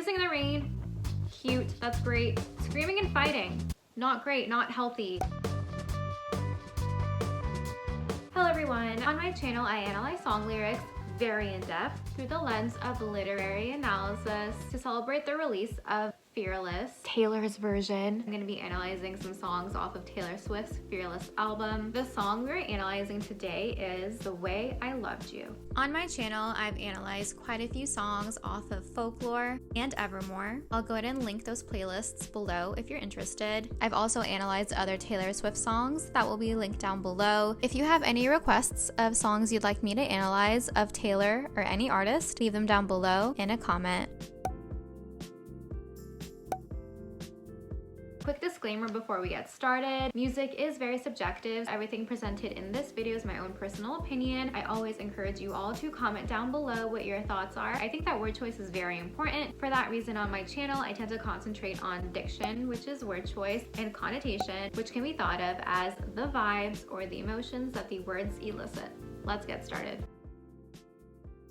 kissing in the rain, cute, that's great. Screaming and fighting, not great, not healthy. Hello everyone, on my channel I analyze song lyrics very in depth through the lens of literary analysis to celebrate the release of Fearless, Taylor's version. I'm going to be analyzing some songs off of Taylor Swift's Fearless album. The song we're analyzing today is The Way I Loved You. On my channel, I've analyzed quite a few songs off of Folklore and Evermore. I'll go ahead and link those playlists below if you're interested. I've also analyzed other Taylor Swift songs that will be linked down below. If you have any requests of songs you'd like me to analyze of Taylor or any artist, leave them down below in a comment. Quick disclaimer before we get started, music is very subjective. Everything presented in this video is my own personal opinion. I always encourage you all to comment down below what your thoughts are. I think that word choice is very important. For that reason, on my channel, I tend to concentrate on diction, which is word choice, and connotation, which can be thought of as the vibes or the emotions that the words elicit. Let's get started.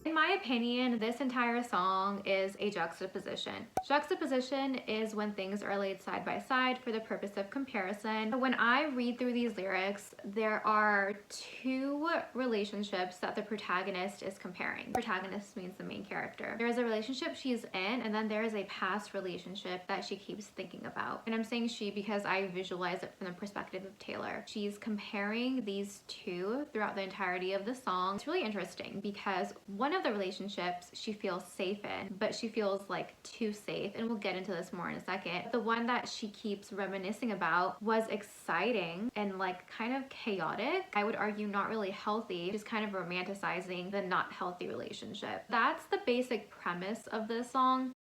In my opinion, this entire song is a juxtaposition. Juxtaposition is when things are laid side by side for the purpose of comparison. When I read through these lyrics, there are two relationships that the protagonist is comparing. Protagonist means the main character. There is a relationship she's in, and then there is a past relationship that she keeps thinking about. And I'm saying she because I visualize it from the perspective of Taylor. She's comparing these two throughout the entirety of the song. It's really interesting because one of the relationships she feels safe in, but she feels like too safe, and we'll get into this more in a second. The one that she keeps reminiscing about was exciting and like kind of chaotic. I would argue not really healthy, just kind of romanticizing the not healthy relationship. That's the basic premise of this song.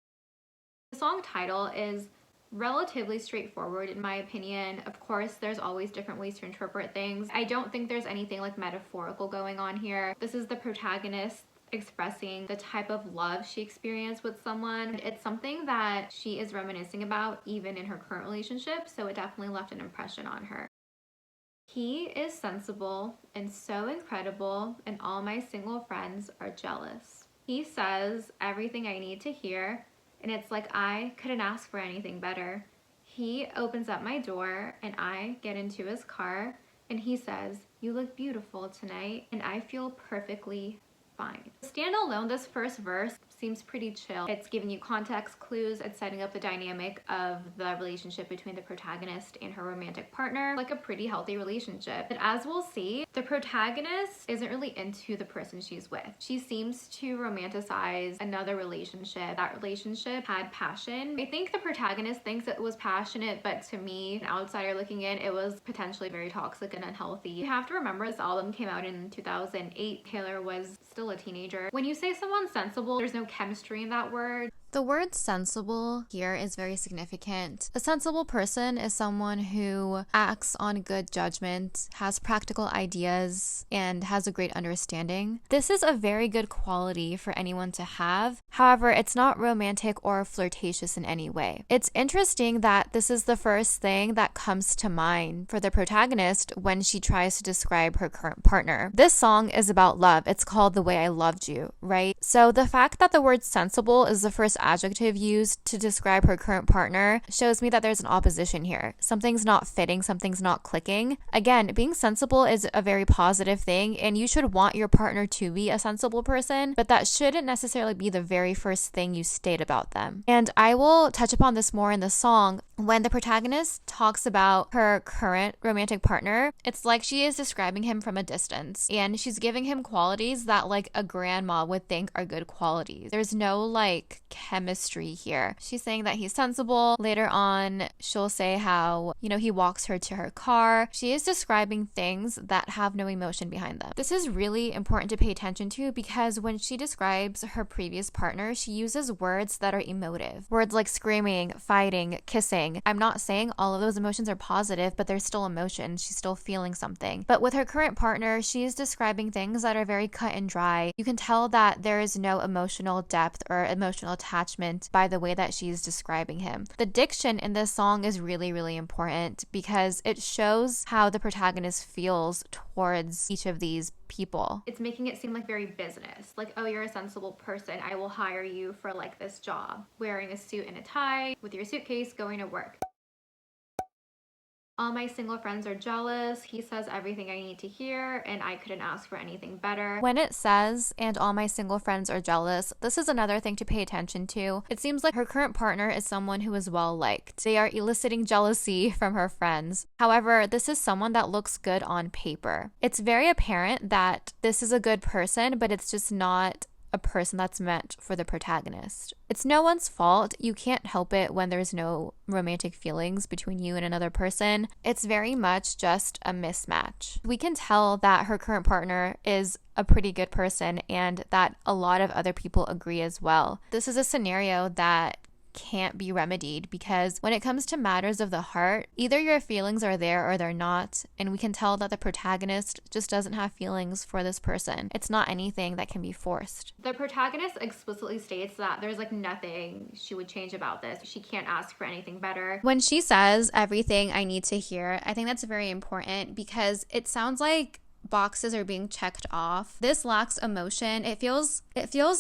The song title is relatively straightforward in my opinion. Of course, there's always different ways to interpret things. I don't think there's anything like metaphorical going on here. This is the protagonist expressing the type of love she experienced with someone. It's something that she is reminiscing about even in her current relationship, so it definitely left an impression on her. He is sensible and so incredible, and all my single friends are jealous. He says everything I need to hear, and it's like I couldn't ask for anything better. He opens up my door and I get into his car and he says, "You look beautiful tonight," and I feel perfectly fine. Standalone, this first verse seems pretty chill. It's giving you context clues. It's setting up the dynamic of the relationship between the protagonist and her romantic partner, like a pretty healthy relationship. But as we'll see, the protagonist isn't really into the person she's with. She seems to romanticize another relationship. That relationship had passion. I think the protagonist thinks it was passionate, but to me, an outsider looking in, it was potentially very toxic and unhealthy. You have to remember this album came out in 2008. Taylor was still a teenager. When you say someone's sensible, there's no chemistry in that word. The word sensible here is very significant. A sensible person is someone who acts on good judgment, has practical ideas, and has a great understanding. This is a very good quality for anyone to have. However, it's not romantic or flirtatious in any way. It's interesting that this is the first thing that comes to mind for the protagonist when she tries to describe her current partner. This song is about love. It's called The Way I Loved You, right? So the fact that the word sensible is the first adjective used to describe her current partner shows me that there's an opposition here. Something's not fitting, something's not clicking. Again, being sensible is a very positive thing, and you should want your partner to be a sensible person, but that shouldn't necessarily be the very first thing you state about them. And I will touch upon this more in the song. When the protagonist talks about her current romantic partner, it's like she is describing him from a distance, and she's giving him qualities that like a grandma would think are good qualities. There's no like chemistry here. She's saying that he's sensible. Later on, she'll say how, he walks her to her car. She is describing things that have no emotion behind them. This is really important to pay attention to because when she describes her previous partner, she uses words that are emotive. Words like screaming, fighting, kissing. feeling. I'm not saying all of those emotions are positive, but there's still emotions. She's still feeling something. But with her current partner, she is describing things that are very cut and dry. You can tell that there is no emotional depth or emotional attachment by the way that she's describing him. The diction in this song is really, really important because it shows how the protagonist feels towards each of these people. It's making it seem like very business. Like, oh, you're a sensible person. I will hire you for like this job. Wearing a suit and a tie with your suitcase, going to work. All my single friends are jealous. He says everything I need to hear, and I couldn't ask for anything better. When it says, and all my single friends are jealous, this is another thing to pay attention to. It seems like her current partner is someone who is well liked. They are eliciting jealousy from her friends. However, this is someone that looks good on paper. It's very apparent that this is a good person, but it's just not a person that's meant for the protagonist. It's no one's fault. You can't help it when there's no romantic feelings between you and another person. It's very much just a mismatch. We can tell that her current partner is a pretty good person and that a lot of other people agree as well. This is a scenario that can't be remedied because when it comes to matters of the heart, either your feelings are there or they're not, and we can tell that the protagonist just doesn't have feelings for this person. It's not anything that can be forced. The protagonist explicitly states that there's like nothing she would change about this. She can't ask for anything better. When she says everything I need to hear, I think that's very important because it sounds like boxes are being checked off. This lacks emotion. It feels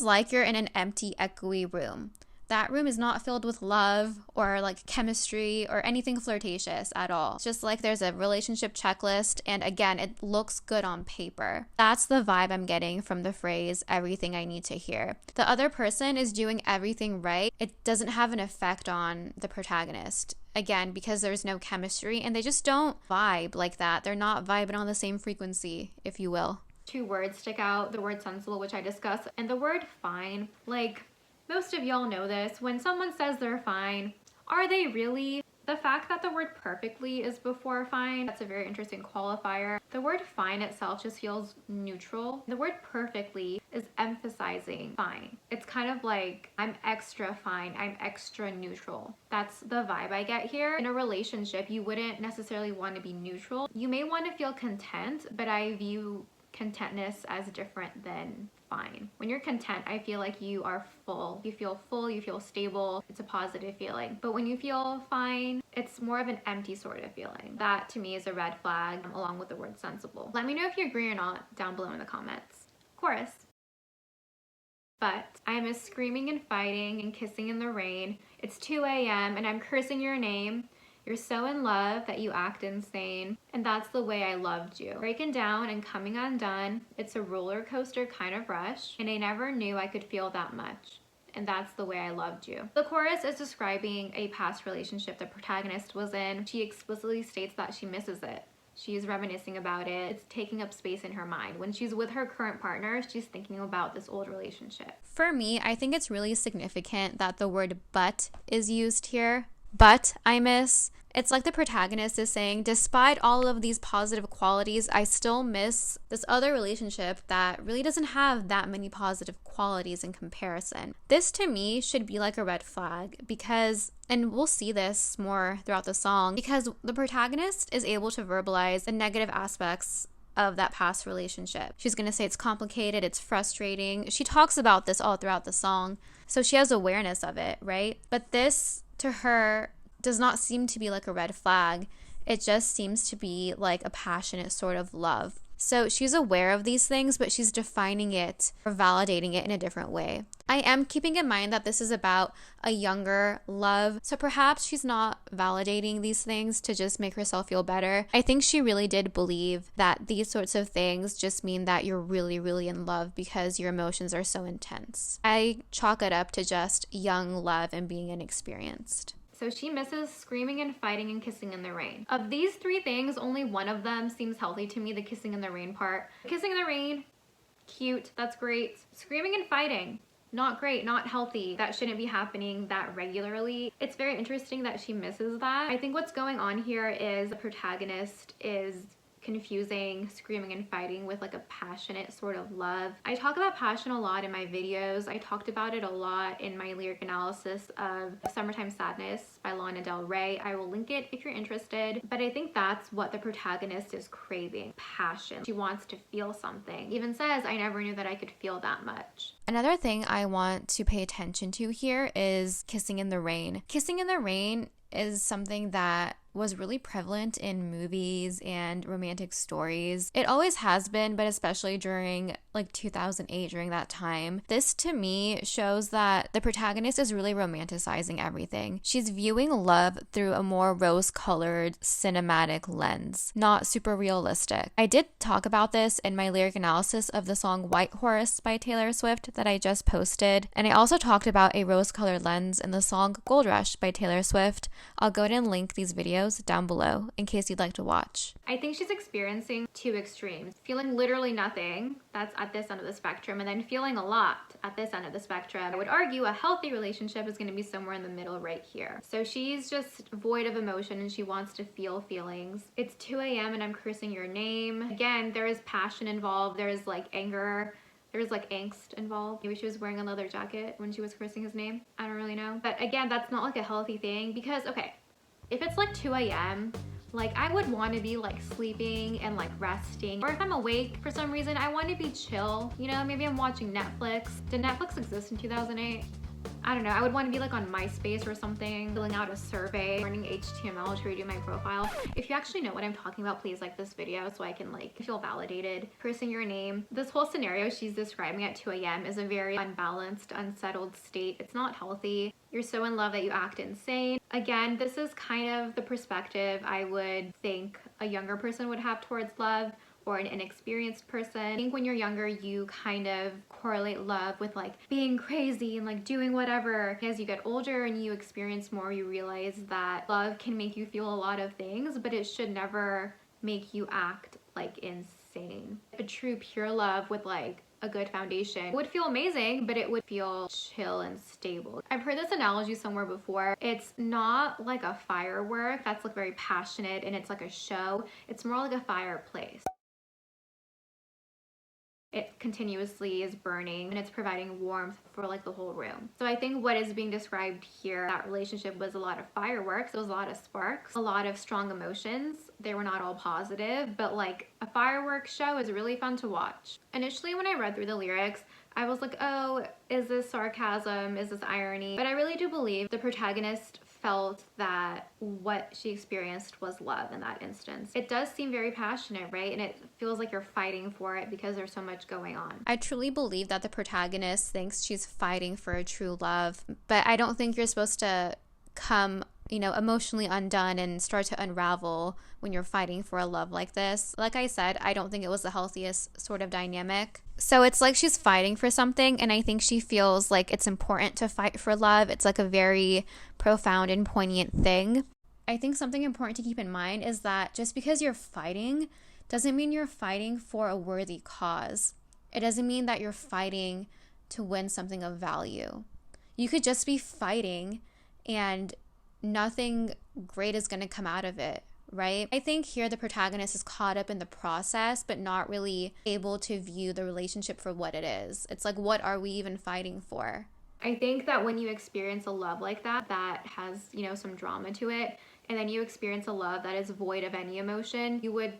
like you're in an empty, echoey room. That room is not filled with love or like chemistry or anything flirtatious at all. It's just like there's a relationship checklist, and again, it looks good on paper. That's the vibe I'm getting from the phrase, everything I need to hear. The other person is doing everything right. It doesn't have an effect on the protagonist. Again, because there's no chemistry and they just don't vibe like that. They're not vibing on the same frequency, if you will. Two words stick out, the word sensible, which I discussed, and the word fine. Like, most of y'all know this. When someone says they're fine, are they really? The fact that the word perfectly is before fine, that's a very interesting qualifier. The word fine itself just feels neutral. The word perfectly is emphasizing fine. It's kind of like, I'm extra fine, I'm extra neutral. That's the vibe I get here. In a relationship, you wouldn't necessarily want to be neutral. You may want to feel content, but I view contentness as different than fine. When you're content, I feel like you are full. You feel full, you feel stable. It's a positive feeling. But when you feel fine, it's more of an empty sort of feeling. That to me is a red flag, along with the word sensible. Let me know if you agree or not down below in the comments. Chorus. But I miss screaming and fighting and kissing in the rain. It's 2 a.m. and I'm cursing your name. You're so in love that you act insane. And that's the way I loved you. Breaking down and coming undone. It's a roller coaster kind of rush. And I never knew I could feel that much. And that's the way I loved you. The chorus is describing a past relationship the protagonist was in. She explicitly states that she misses it. She's reminiscing about it. It's taking up space in her mind. When she's with her current partner, she's thinking about this old relationship. For me, I think it's really significant that the word but is used here. But I miss. It's like the protagonist is saying, despite all of these positive qualities, I still miss this other relationship that really doesn't have that many positive qualities in comparison. This to me should be like a red flag because, and we'll see this more throughout the song, because the protagonist is able to verbalize the negative aspects of that past relationship. She's going to say it's complicated, it's frustrating. She talks about this all throughout the song, so she has awareness of it, right? But this, to her, does not seem to be like a red flag. It just seems to be like a passionate sort of love. So she's aware of these things, but she's defining it or validating it in a different way. I am keeping in mind that this is about a younger love, so perhaps she's not validating these things to just make herself feel better. I think she really did believe that these sorts of things just mean that you're really, really in love because your emotions are so intense. I chalk it up to just young love and being inexperienced. So she misses screaming and fighting and kissing in the rain. Of these three things, only one of them seems healthy to me, the kissing in the rain part. Kissing in the rain, cute, that's great. Screaming and fighting, not great, not healthy. That shouldn't be happening that regularly. It's very interesting that she misses that. I think what's going on here is the protagonist is confusing screaming and fighting with like a passionate sort of love. I talk about passion a lot in my videos. I talked about it a lot in my lyric analysis of Summertime Sadness by Lana Del Rey. I will link it if you're interested. But I think that's what the protagonist is craving, passion. She wants to feel something. Even says, I never knew that I could feel that much. Another thing I want to pay attention to here is kissing in the rain. Kissing in the rain is something that was really prevalent in movies and romantic stories. It always has been, but especially during like 2008, during that time. This to me shows that the protagonist is really romanticizing everything. She's viewing love through a more rose-colored cinematic lens, not super realistic. I did talk about this in my lyric analysis of the song White Horse by Taylor Swift that I just posted, and I also talked about a rose-colored lens in the song Gold Rush by Taylor Swift. I'll go ahead and link these videos down below in case you'd like to watch. I think she's experiencing two extremes. Feeling literally nothing, that's at this end of the spectrum, and then feeling a lot at this end of the spectrum. I would argue a healthy relationship is going to be somewhere in the middle right here. So she's just void of emotion and she wants to feel feelings. It's 2 a.m. and I'm cursing your name. Again, there is passion involved. There is like anger. There's like angst involved. Maybe she was wearing a leather jacket when she was cursing his name. I don't really know. But again, that's not like a healthy thing because, okay, if it's like 2 a.m., like I would want to be like sleeping and like resting. Or if I'm awake for some reason, I want to be chill. You know, maybe I'm watching Netflix. Did Netflix exist in 2008? I don't know. I would want to be like on MySpace or something, filling out a survey, learning HTML to redo my profile. If you actually know what I'm talking about, please like this video so I can like feel validated. Cursing your name. This whole scenario she's describing at 2 a.m. is a very unbalanced, unsettled state. It's not healthy. You're so in love that you act insane. Again, this is kind of the perspective I would think a younger person would have towards love, or an inexperienced person. I think when you're younger, you kind of correlate love with like being crazy and like doing whatever. As you get older and you experience more, you realize that love can make you feel a lot of things, but it should never make you act like insane. A true pure love with like a good foundation would feel amazing, but it would feel chill and stable. I've heard this analogy somewhere before. It's not like a firework that's like very passionate and it's like a show. It's more like a fireplace. It continuously is burning and it's providing warmth for like the whole room. So I think what is being described here, that relationship was a lot of fireworks, it was a lot of sparks, a lot of strong emotions. They were not all positive, but like a fireworks show is really fun to watch. Initially when I read through the lyrics, I was like, oh, is this sarcasm? Is this irony? But I really do believe the protagonist felt that what she experienced was love in that instance. It does seem very passionate, right? And it feels like you're fighting for it because there's so much going on. I truly believe that the protagonist thinks she's fighting for a true love, but I don't think you're supposed to come, you know, emotionally undone and start to unravel when you're fighting for a love like this. Like I said, I don't think it was the healthiest sort of dynamic. So it's like she's fighting for something, and I think she feels like it's important to fight for love. It's like a very profound and poignant thing. I think something important to keep in mind is that just because you're fighting doesn't mean you're fighting for a worthy cause. It doesn't mean that you're fighting to win something of value. You could just be fighting and nothing great is going to come out of it, right? I think here the protagonist is caught up in the process, but not really able to view the relationship for what it is. It's like, what are we even fighting for? I think that when you experience a love like that, that has, you know, some drama to it, and then you experience a love that is void of any emotion, you would,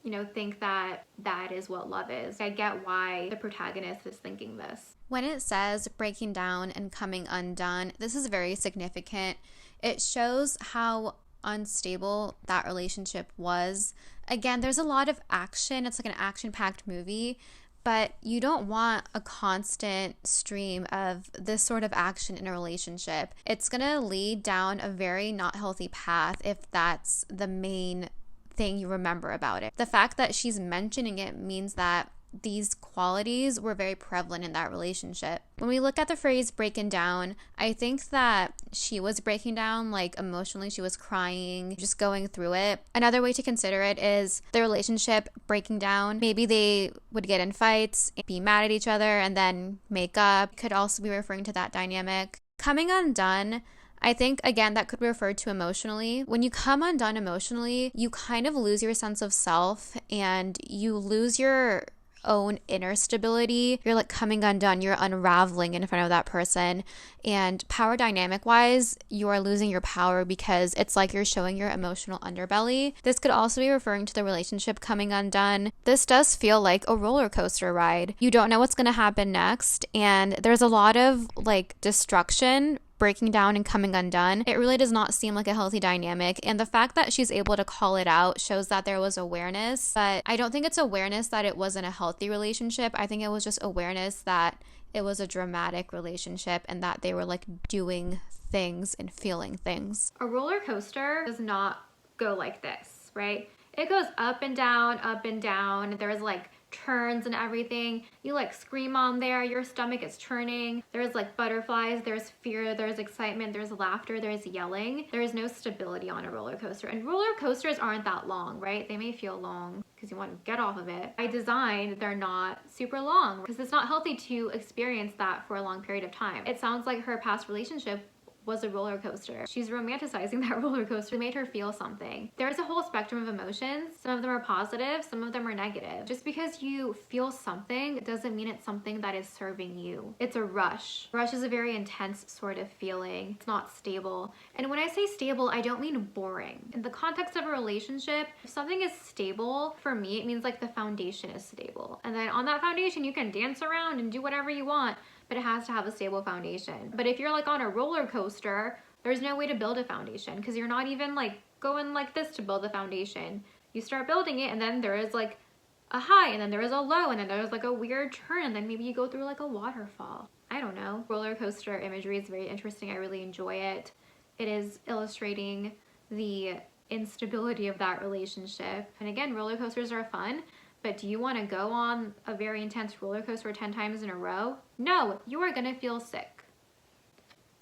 you know, think that that is what love is. I get why the protagonist is thinking this. When it says breaking down and coming undone, this is very significant. It shows how unstable that relationship was. Again, there's a lot of action. It's like an action-packed movie, but you don't want a constant stream of this sort of action in a relationship. It's gonna lead down a very not healthy path if that's the main thing you remember about it. The fact that she's mentioning it means that these qualities were very prevalent in that relationship. When we look at the phrase breaking down, I think that she was breaking down, like emotionally, she was crying, just going through it. Another way to consider it is the relationship breaking down. Maybe they would get in fights, be mad at each other, and then make up. Could also be referring to that dynamic. Coming undone, I think, again, that could refer to emotionally. When you come undone emotionally, you kind of lose your sense of self and you lose your own inner stability. You're like coming undone, you're unraveling in front of that person. And power dynamic wise, you are losing your power because it's like you're showing your emotional underbelly. This could also be referring to the relationship coming undone. This does feel like a roller coaster ride. You don't know what's going to happen next, and there's a lot of like destruction, breaking down and coming undone. It really does not seem like a healthy dynamic. And the fact that she's able to call it out shows that there was awareness. But I don't think it's awareness that it wasn't a healthy relationship. I think it was just awareness that it was a dramatic relationship and that they were like doing things and feeling things. A roller coaster does not go like this, right? It goes up and down, up and down. There's like turns and everything. You like scream on there, your stomach is churning. There's like butterflies, there's fear, there's excitement, there's laughter, there's yelling. There is no stability on a roller coaster. And roller coasters aren't that long, right? They may feel long because you want to get off of it. By design, they're not super long because it's not healthy to experience that for a long period of time. It sounds like her past relationship was a roller coaster. She's romanticizing that roller coaster. It made her feel something. There's a whole spectrum of emotions. Some of them are positive, some of them are negative. Just because you feel something doesn't mean it's something that is serving you. It's a rush. Rush is a very intense sort of feeling. It's not stable. And when I say stable, I don't mean boring. In the context of a relationship, if something is stable, for me, it means like the foundation is stable. And then on that foundation, you can dance around and do whatever you want, but it has to have a stable foundation. But if you're like on a roller coaster, there's no way to build a foundation because you're not even like going like this to build the foundation. You start building it and then there is like a high and then there is a low and then there's like a weird turn and then maybe you go through like a waterfall. I don't know. Roller coaster imagery is very interesting. I really enjoy it. It is illustrating the instability of that relationship. And again, roller coasters are fun. But do you want to go on a very intense roller coaster 10 times in a row? No, you are going to feel sick.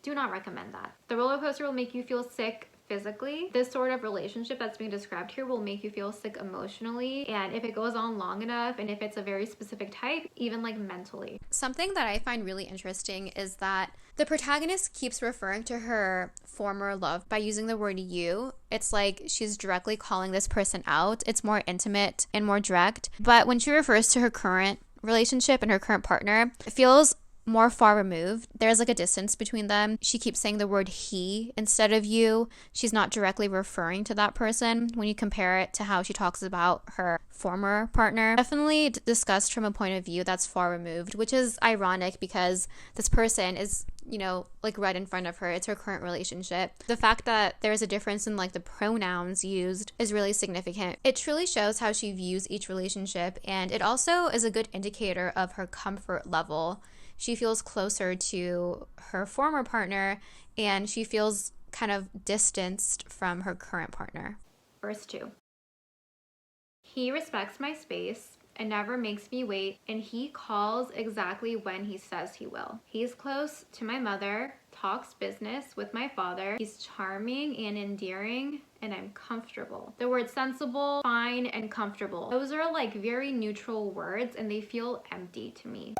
Do not recommend that. The roller coaster will make you feel sick physically. This sort of relationship that's being described here will make you feel sick emotionally. And if it goes on long enough and if it's a very specific type, even like mentally. Something that I find really interesting is that the protagonist keeps referring to her former love by using the word you. It's like she's directly calling this person out. It's more intimate and more direct. But when she refers to her current relationship and her current partner, it feels more far removed. There's like a distance between them. She keeps saying the word he instead of you. She's not directly referring to that person when you compare it to how she talks about her former partner. Definitely discussed from a point of view that's far removed, which is ironic because this person is, you know, like right in front of her. It's her current relationship. The fact that there's a difference in like the pronouns used is really significant. It truly shows how she views each relationship, and it also is a good indicator of her comfort level. She feels closer to her former partner and she feels kind of distanced from her current partner. Verse 2. He respects my space and never makes me wait, and he calls exactly when he says he will. He's close to my mother, talks business with my father. He's charming and endearing, and I'm comfortable. The words sensible, fine, and comfortable. Those are like very neutral words and they feel empty to me.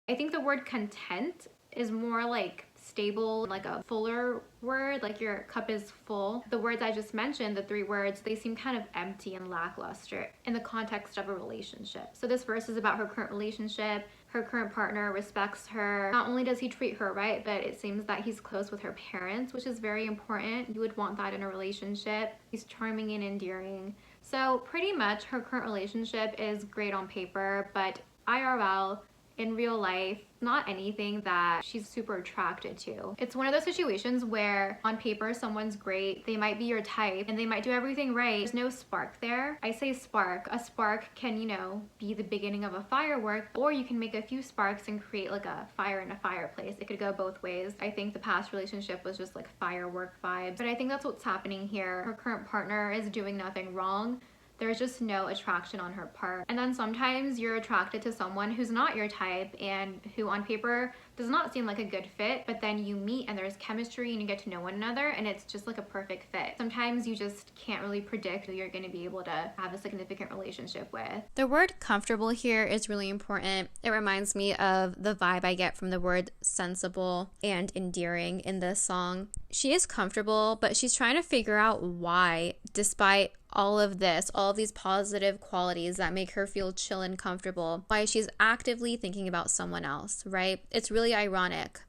I think the word content is more like stable, like a fuller word, like your cup is full. The words I just mentioned, the 3 words, they seem kind of empty and lackluster in the context of a relationship. So this verse is about her current relationship. Her current partner respects her. Not only does he treat her right, but it seems that he's close with her parents, which is very important. You would want that in a relationship. He's charming and endearing. So pretty much her current relationship is great on paper, but IRL, in real life, not anything that she's super attracted to. It's one of those situations where on paper someone's great, they might be your type, and they might do everything right. There's no spark there. I say spark. A spark can, you know, be the beginning of a firework, or you can make a few sparks and create like a fire in a fireplace. It could go both ways. I think the past relationship was just like firework vibes, but I think that's what's happening here. Her current partner is doing nothing wrong. There's just no attraction on her part. And then sometimes you're attracted to someone who's not your type and who on paper does not seem like a good fit, but then you meet and there's chemistry and you get to know one another and it's just like a perfect fit. Sometimes you just can't really predict who you're going to be able to have a significant relationship with. The word comfortable here is really important. It reminds me of the vibe I get from the word sensible and endearing in this song. She is comfortable, but she's trying to figure out why, despite all of this, all of these positive qualities that make her feel chill and comfortable, why she's actively thinking about someone else, right? It's really ironic.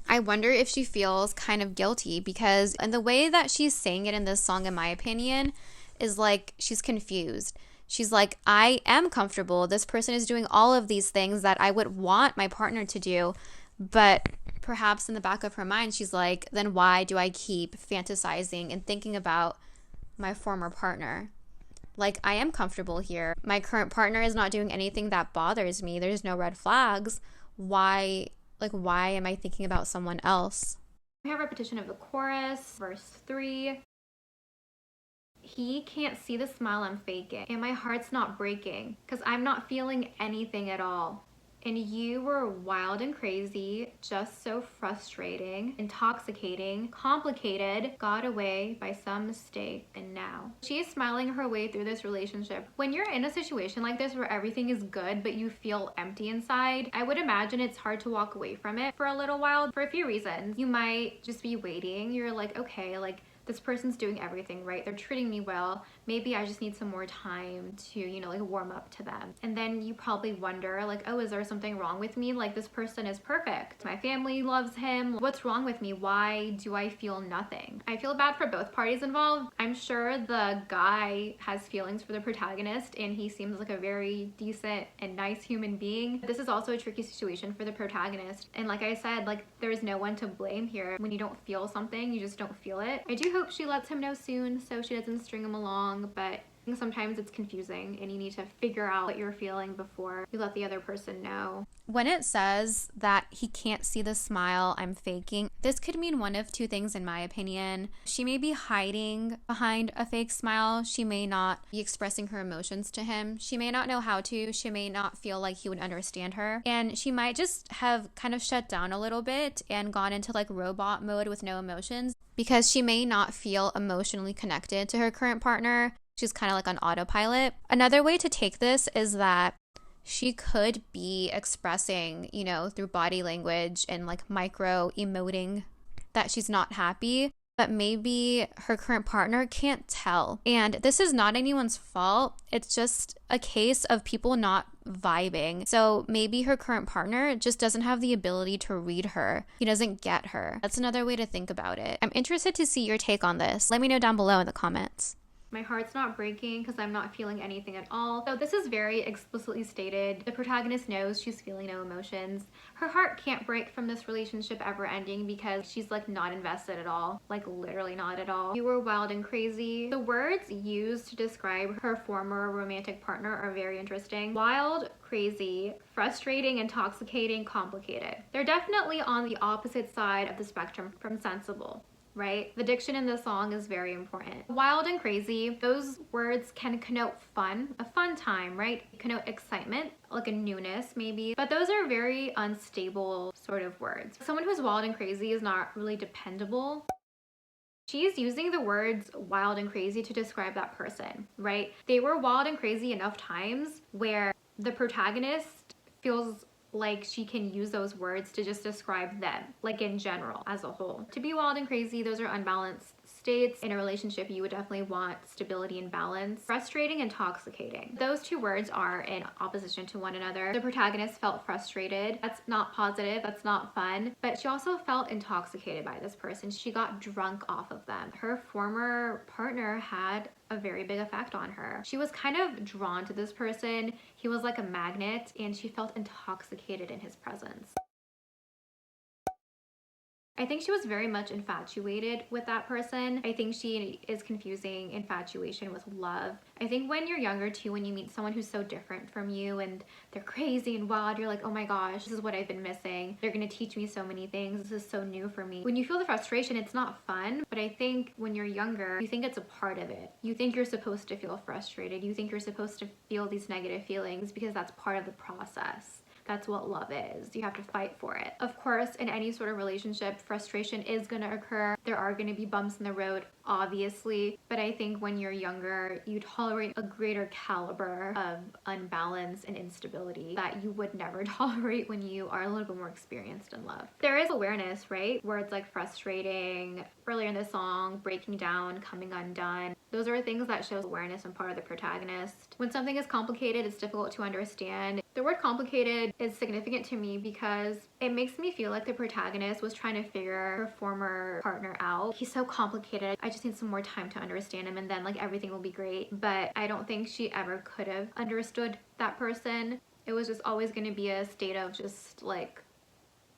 I wonder if she feels kind of guilty because, and the way that she's saying it in this song, in my opinion, is like she's confused. She's like, I am comfortable. This person is doing all of these things that I would want my partner to do. But perhaps in the back of her mind, she's like, then why do I keep fantasizing and thinking about my former partner? Like, I am comfortable here. My current partner is not doing anything that bothers me. There's no red flags. Why am I thinking about someone else? We have repetition of the chorus, verse 3. He can't see the smile I'm faking, and my heart's not breaking, because I'm not feeling anything at all. And you were wild and crazy, just so frustrating, intoxicating, complicated, got away by some mistake, and now. She is smiling her way through this relationship. When you're in a situation like this where everything is good but you feel empty inside, I would imagine it's hard to walk away from it for a little while for a few reasons. You might just be waiting. You're like, okay, like, this person's doing everything right. They're treating me well. Maybe I just need some more time to, like warm up to them. And then you probably wonder like, oh, is there something wrong with me? Like, this person is perfect. My family loves him. What's wrong with me? Why do I feel nothing? I feel bad for both parties involved. I'm sure the guy has feelings for the protagonist and he seems like a very decent and nice human being. This is also a tricky situation for the protagonist. And like I said, like, there's no one to blame here. When you don't feel something, you just don't feel it. I do hope she lets him know soon so she doesn't string him along, but I think sometimes it's confusing and you need to figure out what you're feeling before you let the other person know. When it says that he can't see the smile I'm faking, this could mean one of two things in my opinion. She may be hiding behind a fake smile. She may not be expressing her emotions to him. She may not know how to. She may not feel like he would understand her. And she might just have kind of shut down a little bit and gone into like robot mode with no emotions because she may not feel emotionally connected to her current partner. She's kind of like on autopilot. Another way to take this is that she could be expressing, through body language and like micro emoting that she's not happy, but maybe her current partner can't tell. And this is not anyone's fault. It's just a case of people not vibing. So maybe her current partner just doesn't have the ability to read her. He doesn't get her. That's another way to think about it. I'm interested to see your take on this. Let me know down below in the comments. My heart's not breaking because I'm not feeling anything at all. So this is very explicitly stated. The protagonist knows she's feeling no emotions. Her heart can't break from this relationship ever ending because she's like not invested at all. Like literally not at all. You were wild and crazy. The words used to describe her former romantic partner are very interesting. Wild, crazy, frustrating, intoxicating, complicated. They're definitely on the opposite side of the spectrum from sensible. Right? The diction in this song is very important. Wild and crazy, those words can connote fun, a fun time, right? Connote excitement, like a newness maybe, but those are very unstable sort of words. Someone who's wild and crazy is not really dependable. She's using the words wild and crazy to describe that person, right? They were wild and crazy enough times where the protagonist feels like she can use those words to just describe them, like in general, as a whole. To be wild and crazy, those are unbalanced states. In a relationship, you would definitely want stability and balance. Frustrating, intoxicating. Those two words are in opposition to one another. The protagonist felt frustrated. That's not positive, that's not fun, but she also felt intoxicated by this person. She got drunk off of them. Her former partner had a very big effect on her. She was kind of drawn to this person. He was like a magnet and she felt intoxicated in his presence. I think she was very much infatuated with that person. I think she is confusing infatuation with love. I think when you're younger too, when you meet someone who's so different from you and they're crazy and wild, you're like, oh my gosh, this is what I've been missing. They're gonna teach me so many things. This is so new for me. When you feel the frustration, it's not fun, but I think when you're younger, you think it's a part of it. You think you're supposed to feel frustrated. You think you're supposed to feel these negative feelings because that's part of the process. That's what love is. You have to fight for it. Of course, in any sort of relationship, frustration is going to occur. There are going to be bumps in the road, obviously. But I think when you're younger, you tolerate a greater caliber of unbalance and instability that you would never tolerate when you are a little bit more experienced in love. There is awareness, right? Words like frustrating, earlier in the song, breaking down, coming undone. Those are things that shows awareness on part of the protagonist. When something is complicated, it's difficult to understand. The word complicated is significant to me because it makes me feel like the protagonist was trying to figure her former partner out. He's so complicated. I just need some more time to understand him and then like everything will be great. But I don't think she ever could have understood that person. It was just always going to be a state of just like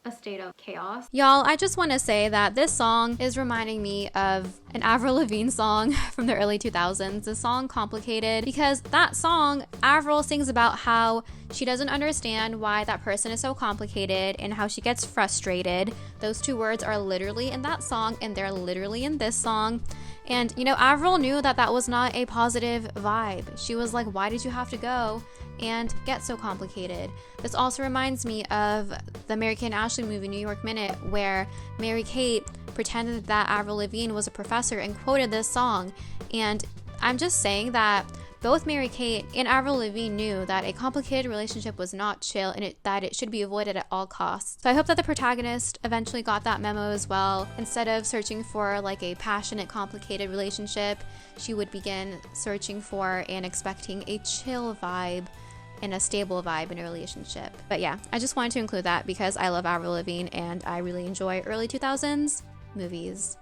a state of chaos. Y'all, I just want to say that this song is reminding me of an Avril Lavigne song from the early 2000s, the song Complicated, because that song, Avril sings about how she doesn't understand why that person is so complicated and how she gets frustrated. Those two words are literally in that song and they're literally in this song. And, you know, Avril knew that that was not a positive vibe. She was like, why did you have to go and get so complicated? This also reminds me of the Mary-Kate and Ashley movie, New York Minute, where Mary-Kate pretended that Avril Lavigne was a professor and quoted this song. And I'm just saying that both Mary-Kate and Avril Lavigne knew that a complicated relationship was not chill and that it should be avoided at all costs. So I hope that the protagonist eventually got that memo as well. Instead of searching for like a passionate, complicated relationship, she would begin searching for and expecting a chill vibe and a stable vibe in a relationship. But yeah, I just wanted to include that because I love Avril Lavigne and I really enjoy early 2000s movies.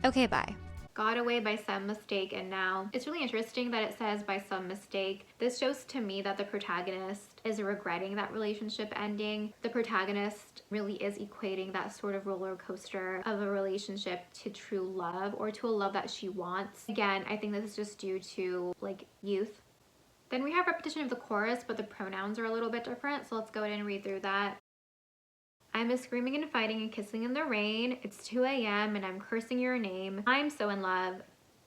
Okay, bye. Got away by some mistake and now. It's really interesting that it says by some mistake. This shows to me that the protagonist is regretting that relationship ending. The protagonist really is equating that sort of roller coaster of a relationship to true love or to a love that she wants. Again, I think this is just due to like youth. Then we have repetition of the chorus, but the pronouns are a little bit different. So let's go ahead and read through that. I'm a screaming and fighting and kissing in the rain. It's 2 a.m. and I'm cursing your name. I'm so in love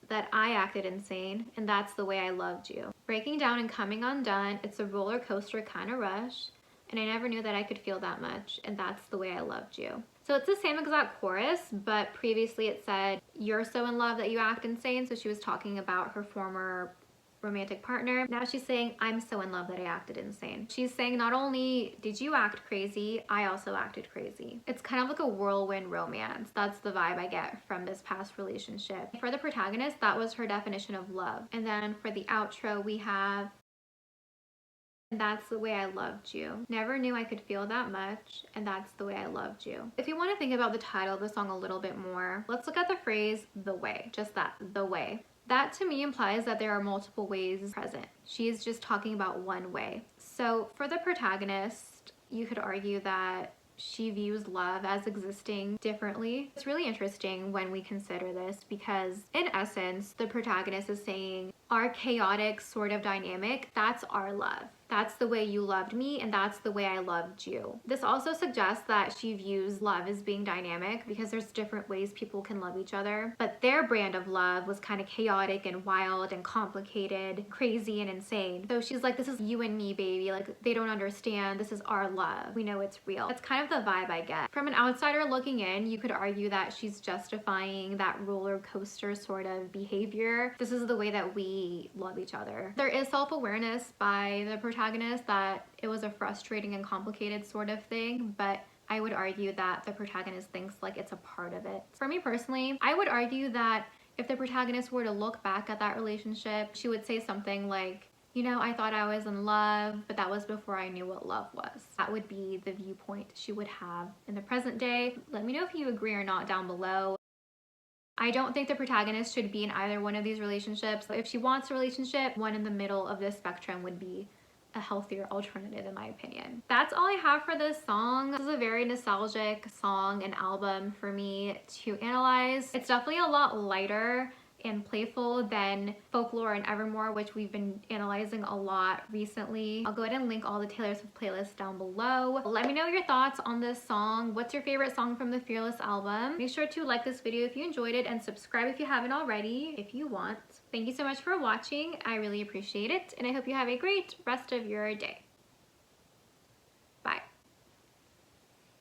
that I acted insane, and that's the way I loved you. Breaking down and coming undone, it's a roller coaster kind of rush, and I never knew that I could feel that much, and that's the way I loved you. So it's the same exact chorus, but previously it said, you're so in love that you act insane, so she was talking about her former romantic partner. Now she's saying, I'm so in love that I acted insane. She's saying not only did you act crazy, I also acted crazy. It's kind of like a whirlwind romance. That's the vibe I get from this past relationship. For the protagonist, that was her definition of love. And then for the outro, we have, and that's the way I loved you. Never knew I could feel that much, and that's the way I loved you. If you want to think about the title of the song a little bit more, let's look at the phrase, the way. Just that, the way. That to me implies that there are multiple ways present. She's just talking about one way. So for the protagonist, you could argue that she views love as existing differently. It's really interesting when we consider this because in essence, the protagonist is saying our chaotic sort of dynamic, that's our love. That's the way you loved me and that's the way I loved you. This also suggests that she views love as being dynamic because there's different ways people can love each other. But their brand of love was kind of chaotic and wild and complicated, crazy and insane. So she's like, this is you and me, baby. Like they don't understand. This is our love. We know it's real. That's kind of the vibe I get. From an outsider looking in, you could argue that she's justifying that roller coaster sort of behavior. This is the way that we love each other. There is self-awareness by the protagonist that it was a frustrating and complicated sort of thing, but I would argue that the protagonist thinks like it's a part of it. For me personally, I would argue that if the protagonist were to look back at that relationship, she would say something like, you know, I thought I was in love, but that was before I knew what love was. That would be the viewpoint she would have in the present day. Let me know if you agree or not down below. I don't think the protagonist should be in either one of these relationships. If she wants a relationship, one in the middle of this spectrum would be a healthier alternative in my opinion. That's all I have for this song. This is a very nostalgic song and album for me to analyze. It's definitely a lot lighter and playful than Folklore and Evermore, which we've been analyzing a lot recently. I'll go ahead and link all the Taylor Swift playlists down below. Let me know your thoughts on this song. What's your favorite song from the Fearless album? Make sure to like this video if you enjoyed it and subscribe if you haven't already, if you want. Thank you so much for watching. I really appreciate it, and I hope you have a great rest of your day.